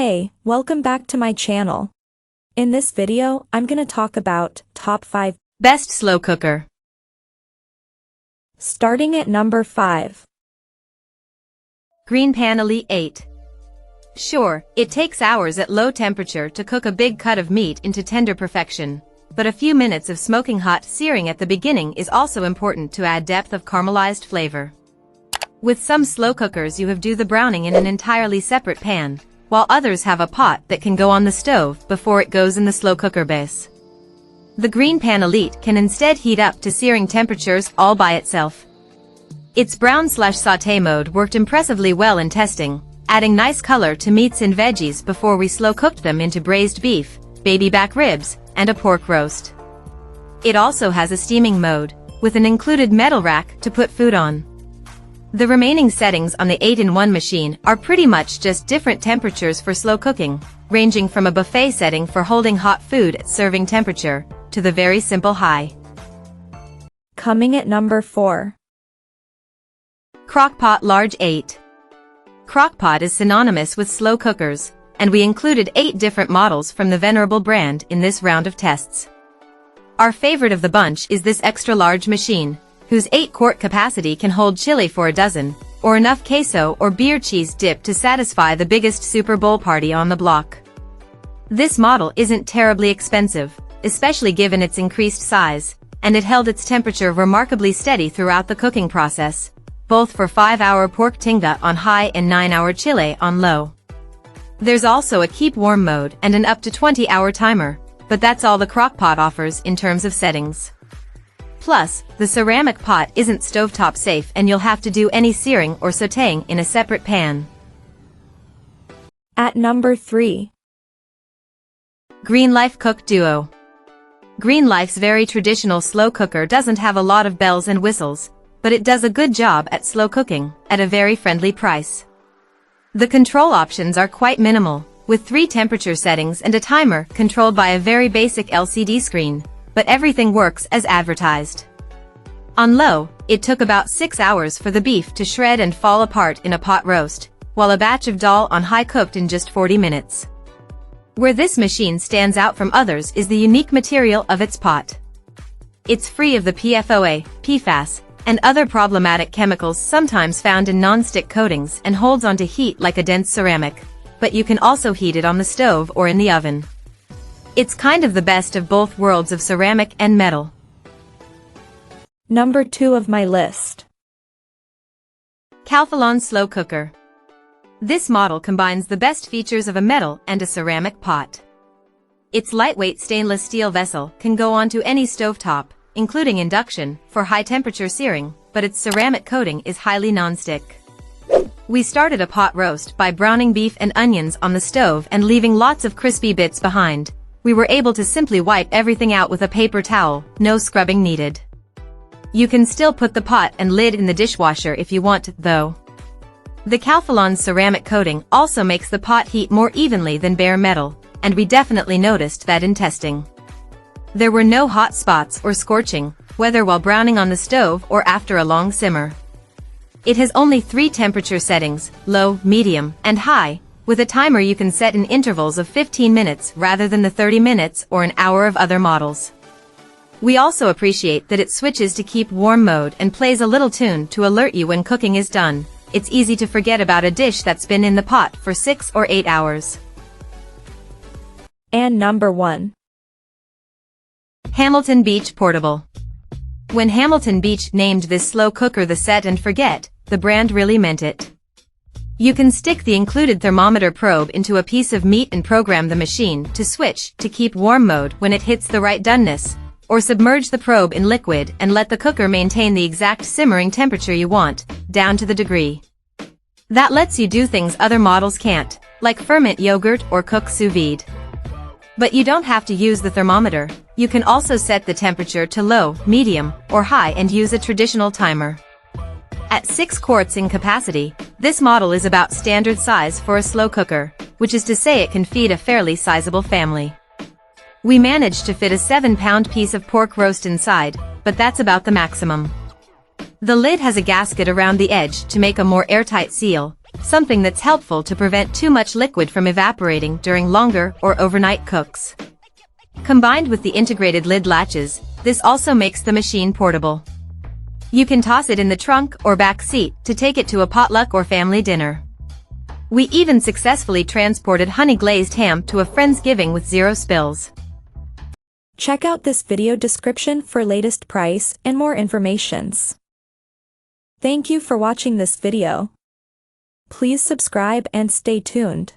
Hey, welcome back to my channel. In this video, I'm gonna talk about top 5 best slow cooker. Starting at number 5. GreenPan Elite 8. Sure, it takes hours at low temperature to cook a big cut of meat into tender perfection, but a few minutes of smoking hot searing at the beginning is also important to add depth of caramelized flavor. With some slow cookers you have do the browning in an entirely separate pan, while others have a pot that can go on the stove before it goes in the slow cooker base. The GreenPan Elite can instead heat up to searing temperatures all by itself. Its brown/sauté mode worked impressively well in testing, adding nice color to meats and veggies before we slow cooked them into braised beef, baby back ribs, and a pork roast. It also has a steaming mode, with an included metal rack to put food on. The remaining settings on the 8-in-1 machine are pretty much just different temperatures for slow cooking, ranging from a buffet setting for holding hot food at serving temperature, to the very simple high. Coming at number 4. Crock-Pot Large 8. Crock-Pot is synonymous with slow cookers, and we included 8 different models from the venerable brand in this round of tests. Our favorite of the bunch is this extra-large machine, whose 8-quart capacity can hold chili for a dozen, or enough queso or beer cheese dip to satisfy the biggest Super Bowl party on the block. This model isn't terribly expensive, especially given its increased size, and it held its temperature remarkably steady throughout the cooking process, both for 5-hour pork tinga on high and 9-hour chile on low. There's also a keep warm mode and an up to 20-hour timer, but that's all the Crock-Pot offers in terms of settings. Plus, the ceramic pot isn't stovetop safe and you'll have to do any searing or sautéing in a separate pan. At number 3. GreenLife Cook Duo. GreenLife's very traditional slow cooker doesn't have a lot of bells and whistles, but it does a good job at slow cooking, at a very friendly price. The control options are quite minimal, with 3 temperature settings and a timer controlled by a very basic LCD screen, but everything works as advertised. On low, it took about 6 hours for the beef to shred and fall apart in a pot roast, while a batch of dal on high cooked in just 40 minutes. Where this machine stands out from others is the unique material of its pot. It's free of the PFOA, PFAS, and other problematic chemicals sometimes found in non-stick coatings and holds onto heat like a dense ceramic, but you can also heat it on the stove or in the oven. It's kind of the best of both worlds of ceramic and metal. Number 2 of my list. Calphalon Slow Cooker. This model combines the best features of a metal and a ceramic pot. Its lightweight stainless steel vessel can go onto any stovetop, including induction, for high-temperature searing, but its ceramic coating is highly non-stick. We started a pot roast by browning beef and onions on the stove and leaving lots of crispy bits behind. We were able to simply wipe everything out with a paper towel, no scrubbing needed. You can still put the pot and lid in the dishwasher if you want, though. The Calphalon's ceramic coating also makes the pot heat more evenly than bare metal, and we definitely noticed that in testing. There were no hot spots or scorching, whether while browning on the stove or after a long simmer. It has only 3 temperature settings, low, medium, and high, with a timer you can set in intervals of 15 minutes rather than the 30 minutes or an hour of other models. We also appreciate that it switches to keep warm mode and plays a little tune to alert you when cooking is done. It's easy to forget about a dish that's been in the pot for 6 or 8 hours. And number 1. Hamilton Beach Portable. When Hamilton Beach named this slow cooker the set and forget, the brand really meant it. You can stick the included thermometer probe into a piece of meat and program the machine to switch to keep warm mode when it hits the right doneness, or submerge the probe in liquid and let the cooker maintain the exact simmering temperature you want, down to the degree. That lets you do things other models can't, like ferment yogurt or cook sous vide. But you don't have to use the thermometer. You can also set the temperature to low, medium, or high and use a traditional timer. At 6 quarts in capacity, this model is about standard size for a slow cooker, which is to say it can feed a fairly sizable family. We managed to fit a 7-pound piece of pork roast inside, but that's about the maximum. The lid has a gasket around the edge to make a more airtight seal, something that's helpful to prevent too much liquid from evaporating during longer or overnight cooks. Combined with the integrated lid latches, this also makes the machine portable. You can toss it in the trunk or back seat to take it to a potluck or family dinner. We even successfully transported honey-glazed ham to a friendsgiving with 0 spills. Check out this video description for latest price and more informations. Thank you for watching this video. Please subscribe and stay tuned.